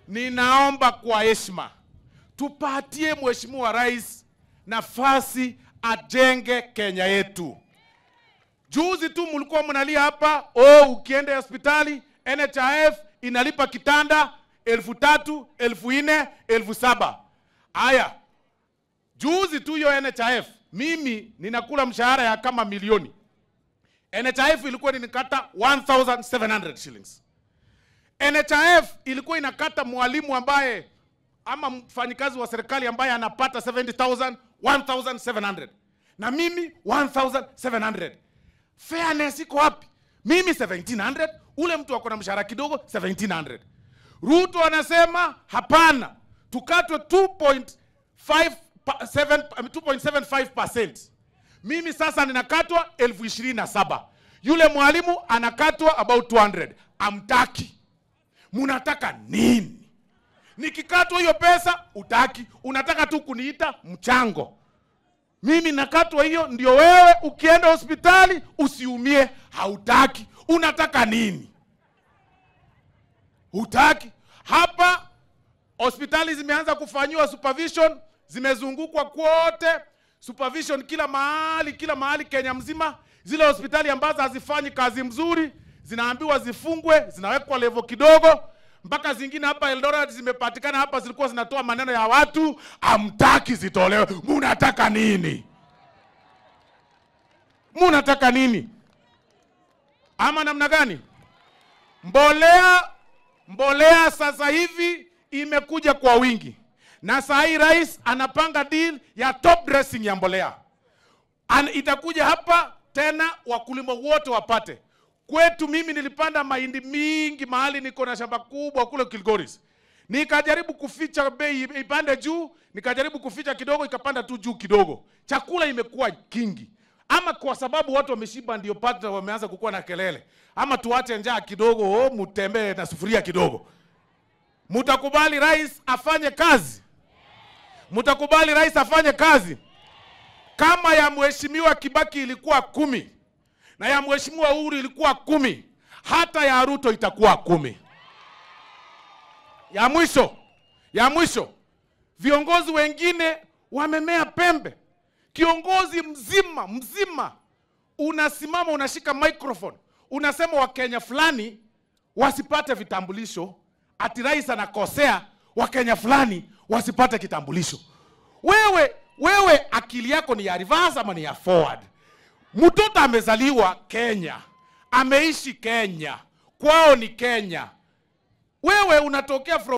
ninaomba kwa heshima tupatie Mheshimiwa Rais nafasi ajenge Kenya yetu. Juzi tu mlikuwa mnalia hapa, ukienda hospitali NHIF inalipa kitanda 3,000, 4,000, 7,000. Aya, juzi tu hiyo NHIF, mimi ninakula mshahara ya kama milioni. NHIF ilikuwa inikata 1,700 shillings. NHIF ilikuwa inakata mwalimu ambaye ama mfanyikazi wa serikali ambaye anapata 70,000, 1,700. Na mimi 1,700. Fairness iko wapi? Mimi 1,700, ule mtu akona mshahara kidogo 1,700. Ruto anasema hapana, tukatwe 2.75%. Mimi sasa ninakatwa 27,000. Yule mwalimu anakatwa about 200. Amtaki. Munataka nini? Nikikatwa hiyo pesa utaki, unataka tu kuniita mchango. Mimi nakatwa hiyo ndio wewe ukienda hospitali usiumie, hautaki. Unataka nini? Hutaki. Hapa hospitali zimeanza kufanywa supervision, zimezungukwa kwote, supervision kila mahali Kenya mzima. Zile hospitali ambazo hazifanyi kazi mzuri zinaambiwa zifungwe, zinawekwa level kidogo. Mpaka zingine hapa Eldoret zimepatikana hapa zilikuwa zinatoa maneno ya watu, amtaki zitolewe. Munataka nini? Munataka nini? Ama namna gani? Mbolea sasa hivi imekuja kwa wingi. Na saa hii rais anapanga deal ya top dressing ya mbolea. Itakuja hapa tena wakulima wote wapate. Kwetu mimi nilipanda mahindi mingi mahali niko na shamba kubwa kule Kilgoris. Nikajaribu kuficha bei ipande juu, nikajaribu kuficha kidogo ikapanda tu juu kidogo. Chakula imekuwa kingi. Ama kwa sababu watu wameshiba ndio pata wameanza kukua na kelele. Ama tuache njaa kidogo, mutembee na sufuria kidogo. Mutakubali rais afanye kazi? Mutakubali rais afanye kazi? Kama ya Mheshimiwa Kibaki ilikuwa 10 na ya Mheshimiwa Uhuru ilikuwa 10, hata ya Ruto itakuwa 10. Ya mwisho, viongozi wengine wamemea pembe. Kiongozi mzima unasimama unashika microphone, unasema Wakenya fulani wasipate vitambulisho, ati rais anakosea Wakenya fulani wasipate kitambulisho. Wewe akili yako ni ya reverse ama ni ya forward? Mtoto amezaliwa Kenya, ameishi Kenya, kwao ni Kenya. Wewe unatokea from